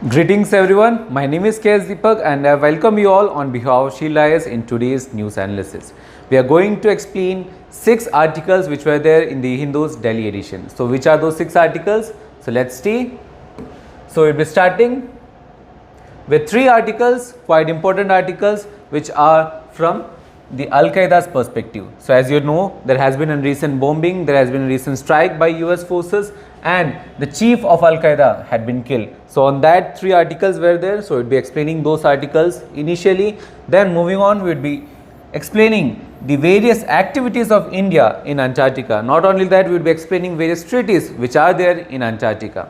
Greetings everyone, my name is KS Deepak and I welcome you all on behalf of Shield IAS in today's news analysis. We are going to explain 6 articles which were there in the Hindu's Delhi edition. So which are those 6 articles? So let's see. So we'll be starting with 3 articles, quite important articles which are from the Al-Qaeda's perspective. So as you know, there has been a recent bombing, there has been a recent strike by US forces and the chief of Al-Qaeda had been killed. So on that 3 articles were there, so we'll be explaining those articles initially. Then moving on, we'll be explaining the various activities of India in Antarctica. Not only that, we'll be explaining various treaties which are there in Antarctica.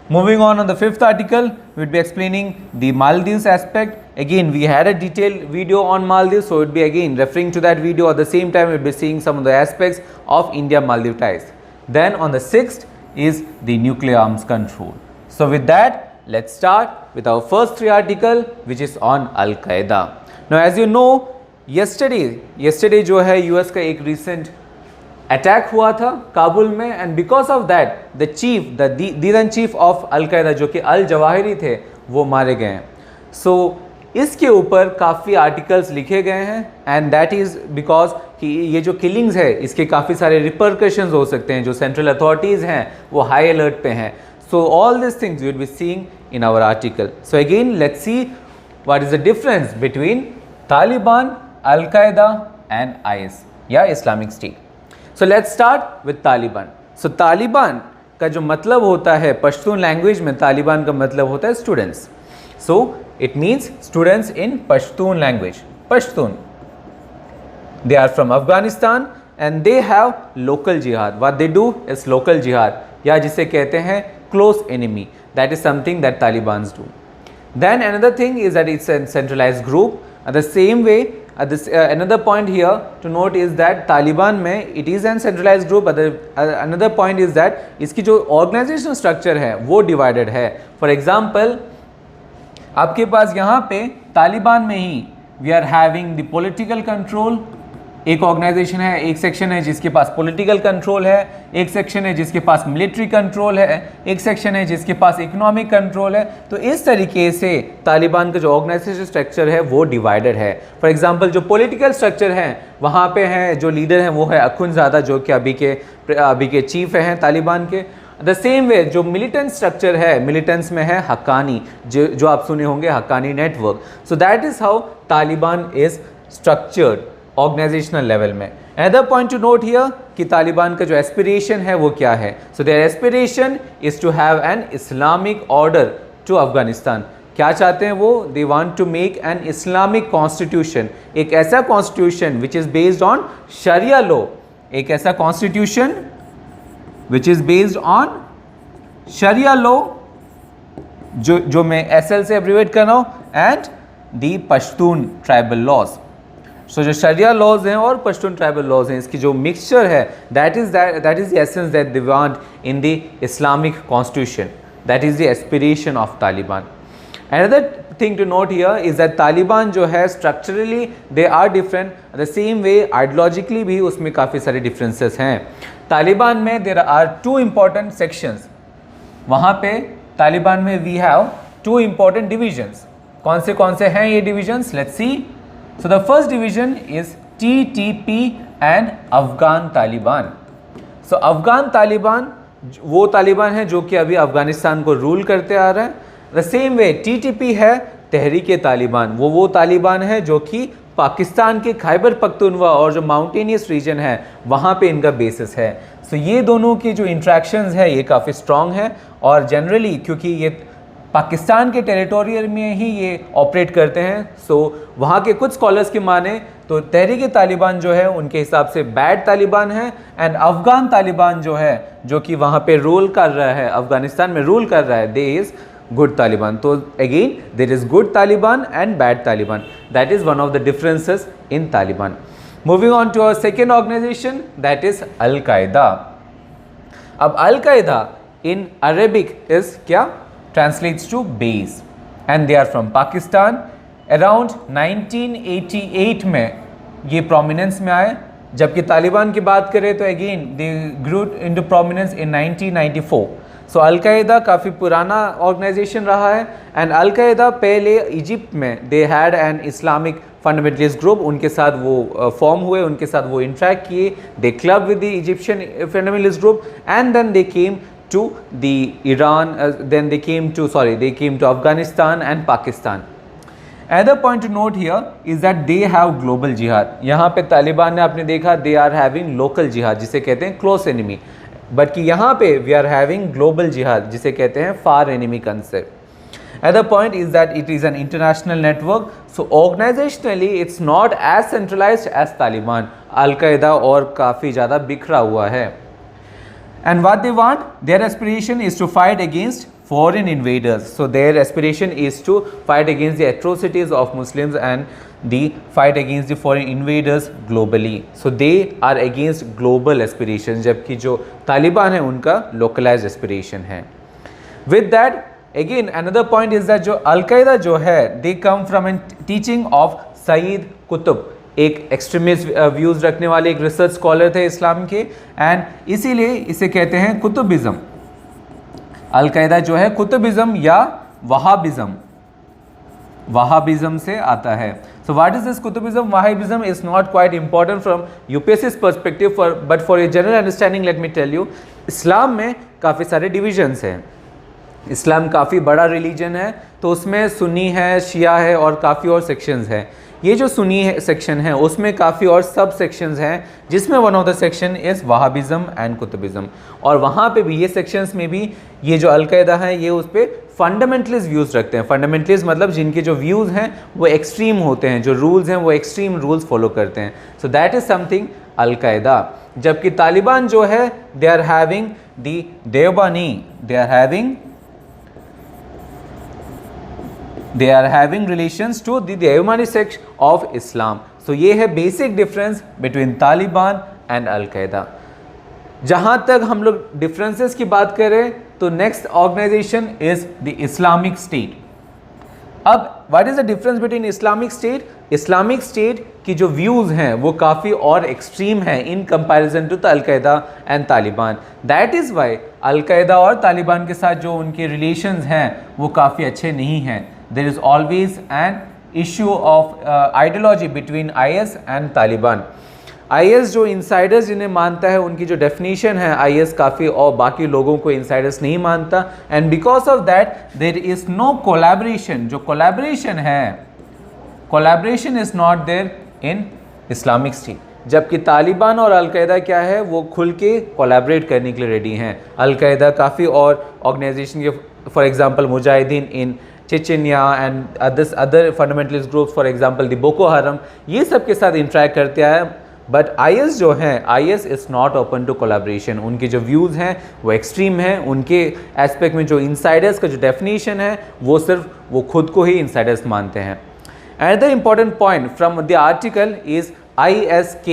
Moving on the 5th article, we'll be explaining the Maldives aspect. Again, we had a detailed video on Maldives, so we'll be again referring to that video. At the same time, we'll be seeing some of the aspects of India-Maldives ties. Then on the 6th is the nuclear arms control. So with that, let's start with our first 3 article which is on Al-Qaeda. Now as you know, yesterday जो है US का एक recent attack हुआ था काबुल में and because of that the chief the chief of al-Qaeda जो कि al Zawahiri थे वो मारे गए हैं. सो इसके ऊपर काफ़ी आर्टिकल्स लिखे गए हैं एंड दैट इज़ बिकॉज कि ये जो किलिंग्स है इसके काफ़ी सारे रिपरकशंस हो सकते हैं. जो सेंट्रल अथॉरिटीज़ हैं वो हाई अलर्ट पे हैं. So all this things you will be seeing in our article. So again let's see what is the difference between Taliban, al-Qaeda and IS या Islamic state. So let's start with Taliban. So Taliban का जो मतलब होता है Pashtun language में, तालिबान का मतलब होता है students. So it means students in Pashtun language. Pashtun, they are from Afghanistan and they have local jihad. What they do is local jihad, या जिसे कहते हैं close enemy. That is something that Talibans do. Then another thing is that it's a centralized group. The same way, another point here to note is that Taliban में it is an centralized group. Another point is that इसकी जो organizational structure है वो divided है. For example, आपके पास यहाँ पे तालिबान में ही we are having the political control. एक ऑर्गेनाइजेशन है, एक सेक्शन है जिसके पास पॉलिटिकल कंट्रोल है, एक सेक्शन है जिसके पास मिलिट्री कंट्रोल है, एक सेक्शन है जिसके पास इकोनॉमिक कंट्रोल है. तो इस तरीके से तालिबान का जो ऑर्गेनाइजेशन स्ट्रक्चर है वो डिवाइडेड है. फॉर एग्जांपल जो पॉलिटिकल स्ट्रक्चर है वहाँ पे है, जो लीडर हैं वो है अखुंज़ादा जो कि अभी के चीफ हैं तालिबान के. द सेम वे जो मिलिटेंट स्ट्रक्चर है, मिलिटेंट्स में है हक्कानी, जो आप सुने होंगे Haqqani network. So that is how Taliban is structured organizational level में. Another point to note here कि तालिबान का जो एस्पिरेशन है वो क्या है. So their aspiration is to have an Islamic order to Afghanistan. क्या चाहते हैं वो? They want to make an Islamic constitution. एक ऐसा constitution which is based on sharia law. एक ऐसा constitution which is based on sharia law, जो मैं SL से एब्रीवेट कर रहा हूँ, and the Pashtun tribal laws. So जो शरिया लॉज हैं और पश्तून ट्राइबल लॉज हैं, इसकी जो मिक्सचर है that is the essence that they want in the Islamic constitution. That is the aspiration of Taliban. Another thing to note here is that Taliban जो है structurally they are different. The same way ideologically भी उसमें काफ़ी सारे differences हैं. तालिबान में there are 2 important sections. वहाँ पे तालिबान में वी हैव 2 इम्पॉर्टेंट डिविजन्स. कौन से हैं ये divisions? Let's see. So the first division is TTP and Afghan Taliban. So Afghan Taliban वो तालिबान है जो कि अभी अफगानिस्तान को रूल करते आ रहा है. The same way TTP है तहरीक तालिबान. वो तालिबान है जो कि पाकिस्तान के खैबर पख्तूनवा और जो माउंटेनियस रीजन है वहाँ पे इनका बेसिस है. सो ये दोनों की जो इंट्रैक्शंस है ये काफ़ी स्ट्रॉन्ग है और जनरली क्योंकि ये पाकिस्तान के टेरिटोरियल में ही ये ऑपरेट करते हैं. सो वहाँ के कुछ स्कॉलर्स की माने तो तहरीक तालिबान जो है उनके हिसाब से बैड तालिबान है एंड अफगान तालिबान जो है जो कि वहाँ पे रूल कर रहा है, अफगानिस्तान में रूल कर रहा है, दे इज़ गुड तालिबान. तो again there is good Taliban and bad Taliban. That is one of the differences in Taliban. Moving on to our second organization that is al-Qaeda. अब अल-कायदा इन अरेबिक इज़ क्या? Translates to base and they are from Pakistan. Around 1988 में ये prominence में आए. जबकि तालिबान की बात करें तो again they grew into prominence in 1994. So al Qaeda काफ़ी पुराना ऑर्गेनाइजेशन रहा है एंड अलकायदा पहले इजिप्ट में they had an Islamic fundamentalist group, उनके साथ वो फॉर्म हुए, उनके साथ वो इंटरेक्ट किए, they club with the Egyptian fundamentalist group and then they came to the Iran, then they came to Afghanistan and Pakistan. Another point to note here is that they have global jihad. यहाँ पे तालिबान ने आपने देखा they are having local jihad जिसे कहते हैं close enemy, but कि यहाँ पे we are having global jihad जिसे कहते हैं far enemy concept. Another point is that it is an international network, so organizationally it's not as centralized as Taliban. Al-Qaeda और काफ़ी ज़्यादा बिखरा हुआ है. And what they want, their aspiration is to fight against foreign invaders. So their aspiration is to fight against the atrocities of Muslims and the fight against the foreign invaders globally. So they are against global aspirations, जबकि जो तालिबान है उनका localized aspiration है. With that, again another point is that जो Al-Qaeda जो है, they come from a teaching of Sayyid Qutb, एक extremist views रखने वाले एक रिसर्च स्कॉलर थे इस्लाम के, एंड इसीलिए इसे कहते हैं कुतुबिज़म. अलकायदा जो है कुतुबिज़म या वहाबिज़म से आता है. So what is this Qutbism? Wahhabism is not quite important from UPSC's perspective, but for a general understanding let me tell you, इस्लाम में काफ़ी सारे डिविजन्स हैं. इस्लाम काफ़ी बड़ा रिलीजन है, तो उसमें सुन्नी है, शिया है और काफ़ी और सेक्शंस हैं. ये जो सुन्नी सेक्शन है उसमें काफ़ी और सब सेक्शंस हैं, जिसमें one of the section is Wahhabism and Qutbism. और वहाँ पे भी ये सेक्शंस में भी ये जो अलकायदा है ये उस पर फंडामेंटलिस्ट व्यूज़ रखते हैं. फंडामेंटलिस्ट मतलब जिनके जो व्यूज़ हैं वो एक्सट्रीम होते हैं, जो रूल्स हैं वो एक्सट्रीम रूल्स फॉलो करते हैं. So that is something al-Qaeda. जबकि तालिबान जो है they are having the Deobandi, they are having relations to the Devmani sect of Islam. So ये है basic difference between Taliban and Al-Qaeda. जहाँ तक हम लोग differences की बात करें तो next organization is the Islamic State. अब what is the difference between Islamic State? Islamic State की जो views हैं वो काफ़ी और extreme हैं in comparison to Al-Qaeda and Taliban. That is why Al-Qaeda और तालिबान के साथ जो उनके relations हैं वो काफ़ी अच्छे नहीं हैं. There is always an issue of ideology between IS and Taliban. IS जो insiders जिन्हें मानता है उनकी जो definition है IS काफ़ी और बाकी लोगों को insiders नहीं मानता, and because of that there is no collaboration. जो collaboration है, collaboration is not there in Islamic State. जबकि तालिबान और अलकायदा क्या है वो खुल के कोलैबोरेट करने के लिए रेडी हैं. अलकायदा काफ़ी और ऑर्गेनाइजेशन के for example mujahideen in Chechnya and other fundamentalist groups for example the Boko Haram, ये सब के साथ इंटरेक्ट करते हैं. बट IS जो है IS is not open to collaboration. उनके जो व्यूज़ हैं वो एक्सट्रीम हैं. उनके एस्पेक्ट में जो इंसाइडर्स का जो डेफिनेशन है वो सिर्फ वो खुद को ही इंसाइडर्स मानते हैं. Another important point from the article is ISK.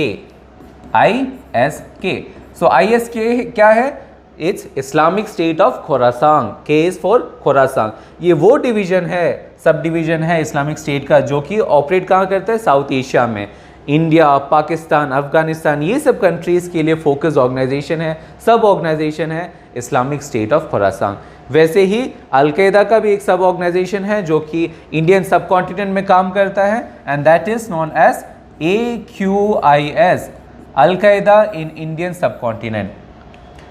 So ISK क्या है? It's Islamic state of Khorasan. K is for Khorasan. ये वो डिवीज़न है, सब डिवीज़न है इस्लामिक स्टेट का जो कि ऑपरेट कहाँ करता है? साउथ एशिया में. इंडिया, पाकिस्तान, अफगानिस्तान, ये सब कंट्रीज़ के लिए फोकस ऑर्गेनाइजेशन है, सब ऑर्गेनाइजेशन है इस्लामिक स्टेट ऑफ खोरासान. वैसे ही अलकायदा का भी एक सब ऑर्गेनाइजेशन है जो कि इंडियन सब कॉन्टिनेंट में काम करता है, and that is known as AQIS, al Qaeda in Indian subcontinent.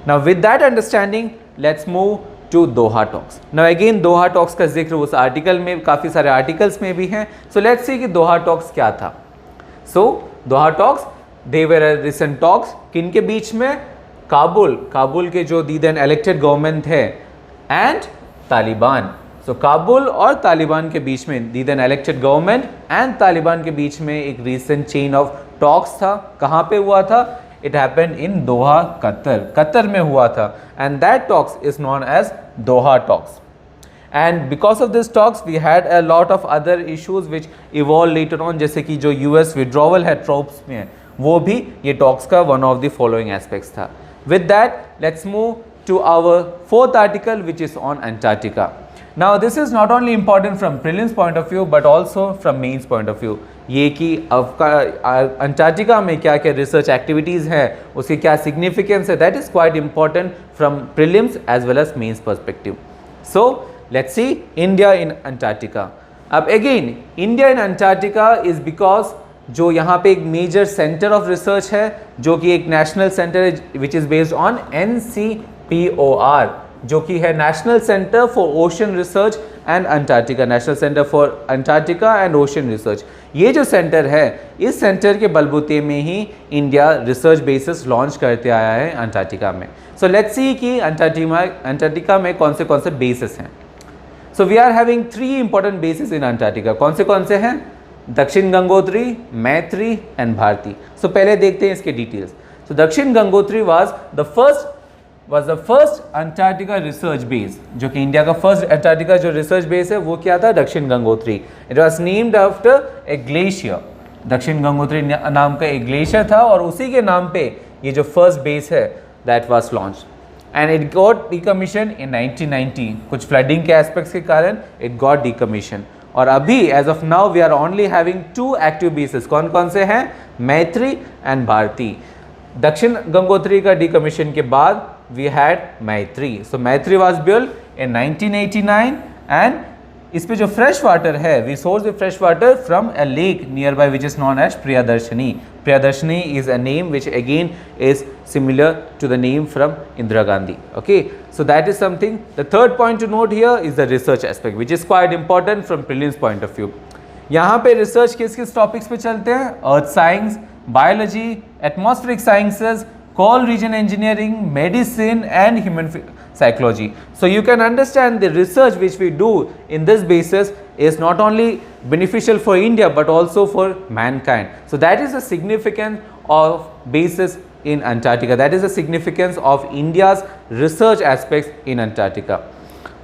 Now with that understanding, let's move to Doha Talks. Now again Doha Talks का जिक्र उस आर्टिकल में, काफ़ी सारे आर्टिकल्स में भी हैं. So let's see कि Doha Talks क्या था. So Doha Talks, they were a recent talks किन के बीच में? काबुल के जो दी देन इलेक्टेड गवर्नमेंट है एंड तालिबान. सो काबुल और तालिबान के बीच में the then elected government and Taliban के बीच में एक रीसेंट चेन ऑफ टॉक्स था. कहाँ पे हुआ था? It happened in Doha, Qatar में हुआ था, and that talks is known as Doha talks. And because of this talks we had a lot of other issues which evolved later on, जैसे कि जो US withdrawal है troops में, वो भी ये talks का one of the following aspects था. With that, let's move to our fourth article which is on Antarctica. Now this is not only important from prelims point of view but also from mains point of view. ये कि Antarctica में क्या क्या research activities हैं, उसकी क्या significance है, that is quite important from prelims as well as mains perspective. So let's see India in Antarctica. अब again India in Antarctica is because जो यहाँ पे एक मेजर सेंटर ऑफ रिसर्च है, जो कि एक नेशनल सेंटर है विच इज़ बेस्ड ऑन NCPOR, जो कि है national centre for ocean research and Antarctica, national centre for Antarctica and ocean research. ये जो सेंटर है, इस सेंटर के बलबूते में ही इंडिया रिसर्च बेसिस लॉन्च करते आया है अंटार्कटिका में. सो लेट्स सी कि अंटार्कटिका में कौन से बेसिस हैं. So we are having 3 important bases in Antarctica. कौन से हैं? दक्षिण गंगोत्री, मैत्री एंड भारती. सो पहले देखते हैं इसके डिटेल्स. सो दक्षिण Gangotri was the first Antarctica research base, जो कि इंडिया का फर्स्ट अंटार्कटिका जो रिसर्च बेस है वो क्या था? दक्षिण Gangotri. It was named after a glacier. दक्षिण गंगोत्री नाम का एक ग्लेशियर था और उसी के नाम पे ये जो फर्स्ट बेस है that was launch and it got decommission in 1990. कुछ फ्लडिंग के एस्पेक्ट्स के कारण इट गॉट डिकमीशन. और अभी as of now we are only having 2 active bases. कौन से हैं? मैत्री एंड भारती. दक्षिण गंगोत्री का डिकमीशन के बाद वी हैड मैत्री. सो मैत्री वाज बिल्ट इन 1989 एंड इस पे जो फ्रेश वाटर है, we source the fresh water from a lake near by which is known as Priyadarshini. Priyadarshini is a name which again is similar to the name from Indira Gandhi. Okay, so that is something. The third point to note here is the research aspect, which is quite important from prelims point of view. यहाँ पे research किस topics पे चलते हैं? Earth science, biology, atmospheric sciences, coal region engineering, medicine and human psychology. So you can understand the research which we do in this basis is not only beneficial for India but also for mankind. So that is the significance of basis in Antarctica. That is the significance of India's research aspects in Antarctica.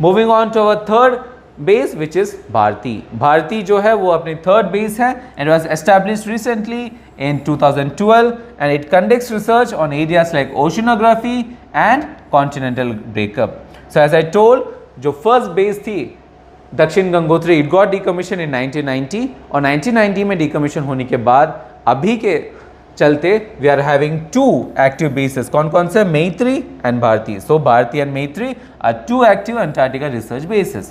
Moving on to our third base which is Bharti. Bharti जो है वो अपनी third base है and was established recently in 2012 and it conducts research on areas like oceanography and continental breakup. So as I told, जो first base थी दक्षिण Gangotri, it got decommission in 1990 और 1990 में डिकमीशन होने के बाद अभी के चलते we are having 2 active bases. कौन से? Maitri and Bharati. So Bharati and Maitri are 2 active Antarctica research bases.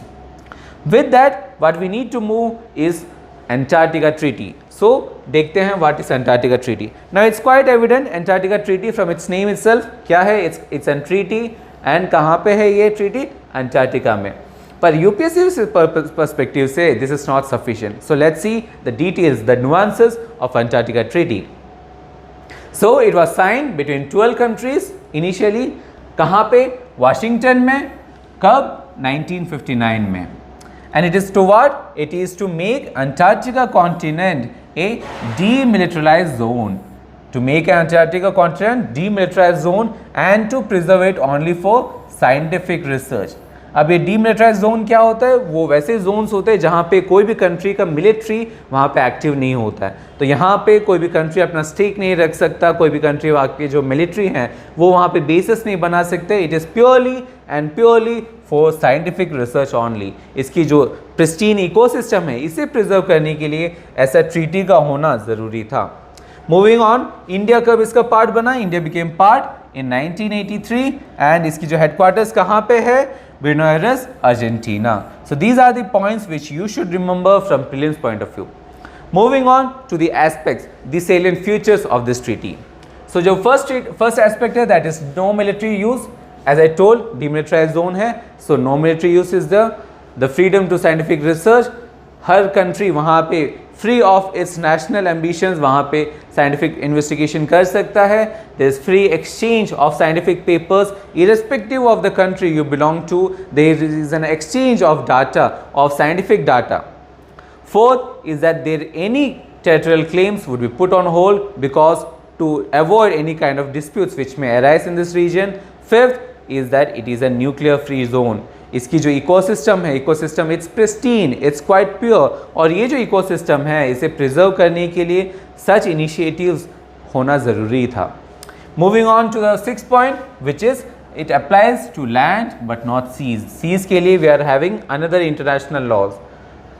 With that what we need to move is Antarctica treaty. So देखते हैं what is Antarctica treaty. Now it's quite evident Antarctica treaty from its name itself. क्या है? It's an treaty and कहाँ पे है ये treaty? Antarctica में. पर UPSC perspective से this is not sufficient. So let's see the details, the nuances of Antarctica Treaty. So it was signed between 12 countries initially. कहाँ पे? Washington में. कब? 1959 में. And it is to what? It is to make Antarctica continent a demilitarized zone. To make Antarctica continent demilitarized zone and to preserve it only for scientific research. अब ये demilitarise zone क्या होता है? वो वैसे जोन्स होते हैं जहाँ पे कोई भी कंट्री का मिलिट्री वहाँ पे एक्टिव नहीं होता है. तो यहाँ पे कोई भी कंट्री अपना स्टेक नहीं रख सकता, कोई भी कंट्री वहाँ के जो मिलिट्री हैं वो वहाँ पे बेसिस नहीं बना सकते. It is purely for scientific research only. इसकी जो प्रिस्टीन इकोसिस्टम है इसे प्रिजर्व करने के लिए ऐसा ट्रीटी का होना ज़रूरी था. मूविंग ऑन, इंडिया कब इसका पार्ट बना? India became part in 1983 and इसकी जो हेडक्वार्टर्स कहाँ पे है? Buenos Aires, Argentina. So these are the points which you should remember from prelims point of view. Moving on to the aspects, the salient features of this treaty. So जो first aspect है that is no military use. As I told, demilitarized zone है. So no military use is the freedom to scientific research. Her country वहाँ पे free of its national ambitions वहाँ पे scientific investigation कर सकता है. There is free exchange of scientific papers irrespective of the country you belong to. There is an exchange of data, of scientific data. Fourth is that there any territorial claims would be put on hold because to avoid any kind of disputes which may arise in this region. Fifth is that it is a nuclear free zone. इसकी जो ecosystem है, ecosystem it's pristine, it's quite pure. और ये जो ecosystem है इसे preserve करने के लिए सच इनिशिएटिव्स होना ज़रूरी था. Moving on to the 6th point which is it applies to land but not seas. Seas के लिए we are having another international laws.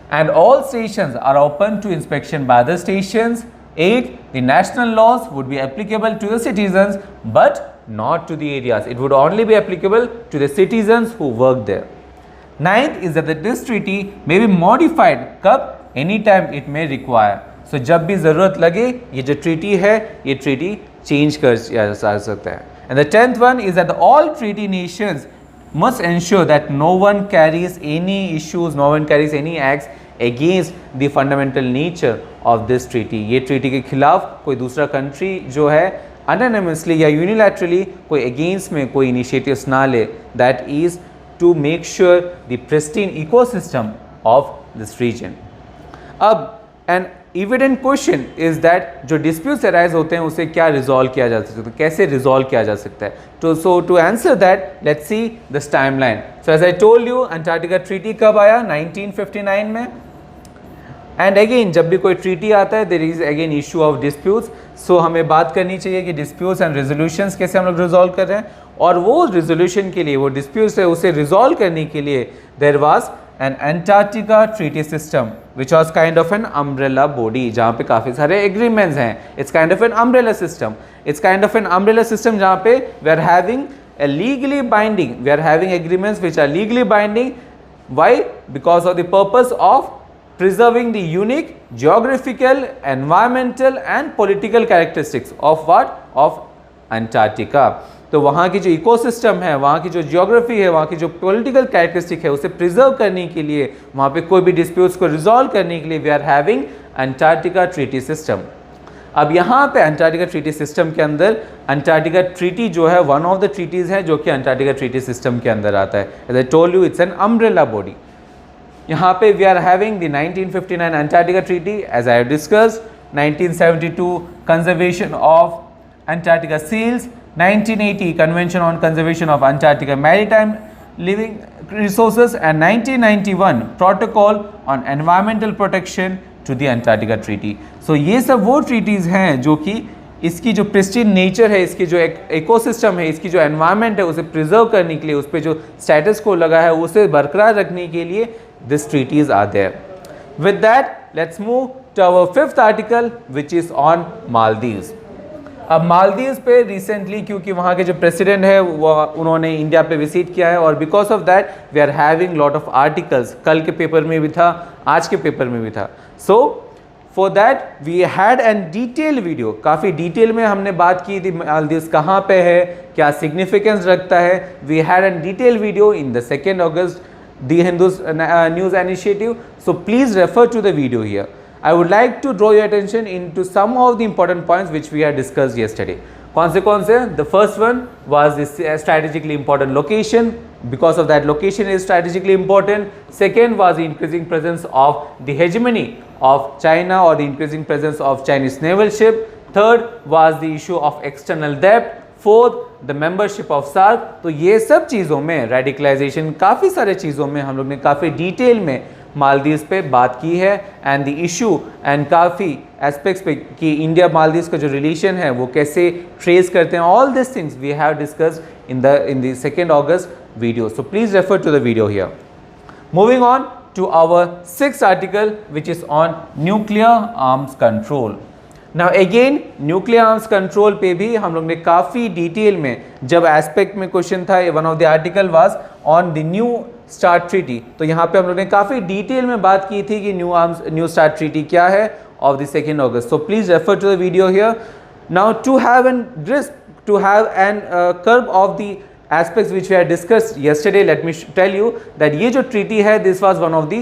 and all stations are open to inspection by the stations. 8. The national laws would be applicable to the citizens but not to the areas. It would only be applicable to the citizens who work there. 9th is that this treaty may be modified कब? Anytime it may require. So जब भी ज़रूरत लगे ये जो treaty है ये treaty change कर जा सकता है. And the 10th one is that all treaty nations must ensure that no one carries any issues, no one carries any acts against the fundamental nature of this treaty. ये treaty के खिलाफ कोई दूसरा country जो है anonymously या unilaterally कोई against में कोई initiatives ना ले. That is to make sure the pristine ecosystem of this region. अब an evident question is that जो disputes arise होते हैं उसे क्या resolve किया जा सकता है, कैसे resolve किया जा सकता है. So to answer that, let's see this timeline. So as I told you, Antarctica Treaty कब आया? 1959 में. And again जब भी कोई treaty आता है there is again issue of disputes. So हमें बात करनी चाहिए कि disputes and resolutions कैसे हम लोग resolve कर रहे हैं, और वो resolution के लिए, वो disputes है उसे resolve करने के लिए there was an Antarctica Treaty System which was kind of an umbrella body जहाँ पे काफ़ी सारे agreements हैं. It's kind of an umbrella system. It's kind of an umbrella system जहाँ पे we are having a legally binding, we are having agreements which are legally binding. Why? Because of the purpose of preserving the unique geographical, environmental and political characteristics of what? Of Antarctica. तो वहाँ की जो ecosystem है, वहाँ की जो geography है, वहाँ की जो पॉलिटिकल कैरेक्टरिस्टिक है उसे प्रिजर्व करने के लिए, वहाँ पे कोई भी डिस्प्यूट्स को रिजॉल्व करने के लिए we are having Antarctica treaty system. अब यहाँ पे अंटार्कटिका ट्रीटी सिस्टम के अंदर अंटार्कटिका ट्रीटी जो है वन ऑफ द ट्रीटीज़ है जो कि अंटार्कटिका ट्रीटी सिस्टम के अंदर आता है. As I told you it's an umbrella body. यहाँ पे we are having the 1959 Antarctica treaty as I have discussed, 1972 conservation of Antarctica seals, 1980 Convention on Conservation of Antarctica Maritime Living Resources and 1991 Protocol on Environmental Protection to the Antarctica Treaty. So ये सब वो treaties हैं जो कि इसकी जो pristine nature है, इसकी जो ecosystem है, इसकी जो environment है उसे preserve करने के लिए, उस पर जो status को लगा है उसे बरकरार रखने के लिए these treaties are there. With that, let's move to our 5th article which is on Maldives. अब मालदीव्स पे रिसेंटली क्योंकि वहाँ के जो प्रेसिडेंट है वो उन्होंने इंडिया पे विजिट किया है और because of that we are having lot of articles. कल के पेपर में भी था, आज के पेपर में भी था. So for that we had an detail video, काफ़ी डिटेल में हमने बात की थी मालदीव्स कहाँ पे है, क्या सिग्निफिकेंस रखता है. We had an detail video in the 2 August the Hindu news initiative. So please refer to the video here. I would like to draw your attention into some of the important points which we had discussed yesterday. कौन से? The first one was this strategically important location. Because of that location is strategically important. Second was the increasing presence of the hegemony of China or the increasing presence of Chinese naval ship. Third was the issue of external debt. Fourth, the membership of SAARC. तो ये सब चीज़ों में radicalization, काफ़ी सारे चीज़ों में हम लोग ने काफ़ी डिटेल में मालदीव्स पे बात की है एंड द इशू एंड काफ़ी एस्पेक्ट्स पे कि इंडिया मालदीव्स का जो रिलेशन है वो कैसे ट्रेस करते हैं. All this things we have discussed in the 2 August video. So please refer to the video here. Moving on to our 6th article which is on nuclear arms control. Now again nuclear arms control पे भी हम लोग ने काफ़ी detail में जब aspect में question था, one of the article was on the new start treaty. तो यहाँ पे हम लोग ने काफ़ी डिटेल में बात की थी कि न्यू स्टार्ट ट्रीटी क्या है of the 2 August. So please refer to the video here. Now to have an grasp, to have an curve of the aspects which we had discussed yesterday, let me tell you that ये जो treaty है this was one of the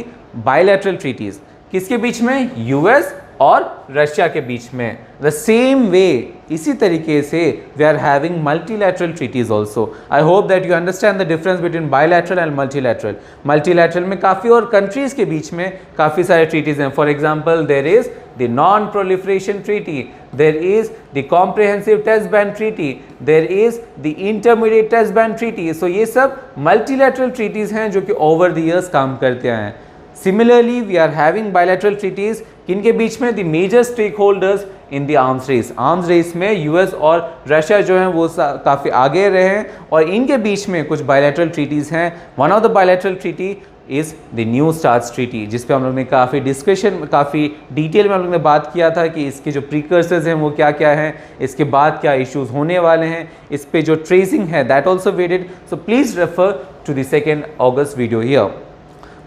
bilateral treaties. किसके बीच में? US और Russia के बीच में. The same वे इसी तरीके से we are having multilateral treaties also. I hope that you understand the difference between bilateral and multilateral. Multilateral में काफ़ी और कंट्रीज के बीच में काफ़ी सारे ट्रीटीज हैं. For example there is the non proliferation treaty, there is the comprehensive test ban treaty, there is the intermediate test ban treaty. So ये सब मल्टीलैटरल ट्रीटीज हैं जो कि ओवर द ईयर्स काम करते हैं. Similarly we are having bilateral treaties किनके बीच में, the major stakeholders in the arms race में यूएस और रशिया जो हैं वो काफ़ी आगे रहे हैं और इनके बीच में कुछ बायलैटरल ट्रीटीज़ हैं. One of the bilateral treaty is the new start treaty, जिस पे हम लोग ने काफ़ी काफ़ी डिटेल में हम लोग ने बात किया था कि इसके जो प्रीकर्सर्स हैं वो क्या क्या हैं, इसके बाद क्या इश्यूज होने वाले हैं, इस पे जो ट्रेसिंग है that also weighted. So please refer to the 2 August video here.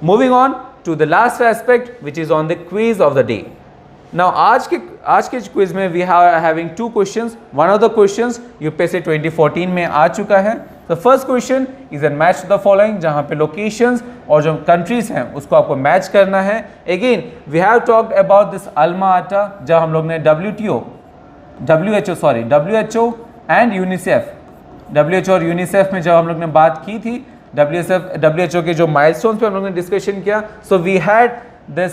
Moving on to the last aspect which is on the quiz of the day. Now आज के क्विज में we are having 2 questions. One of the questions UPSC 2014 में आ चुका है. The first question is a match to the following, जहाँ पे locations और जो countries हैं उसको आपको मैच करना है. Again we have talked about this Alma Ata, जहाँ हम लोग ने WHO and UNICEF, WHO और UNICEF में जब हम लोग ने बात की थी, WHO के जो माइलस्टोन्स पे हम लोगों ने डिस्कशन किया. So we had this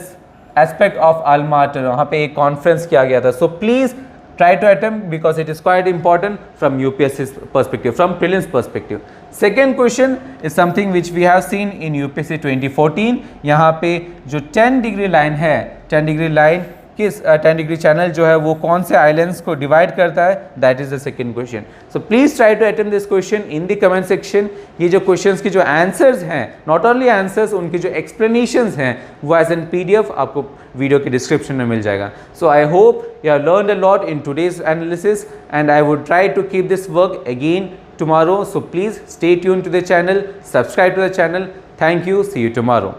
aspect of alma mater, वहाँ पे एक कॉन्फ्रेंस किया गया था. So please try to attempt because it is quite important from UPSC perspective, from prelims perspective. Second question is something which we have seen in UPSC 2014. यहाँ पे जो 10 degree line है, 10 डिग्री लाइन किस 10 degree channel जो है वो कौन से आइलैंड्स को डिवाइड करता है, that is the second question. So please try to attempt this question in the comment section. ये जो क्वेश्चंस की जो आंसर्स हैं, नॉट ओनली आंसर्स, उनकी जो एक्सप्लेनेशंस हैं वो एज एन PDF आपको वीडियो के डिस्क्रिप्शन में मिल जाएगा. So I hope you have learned a lot in today's analysis and I would try to keep this work again tomorrow. So please stay tuned to the channel, subscribe to the channel. Thank you. See you tomorrow.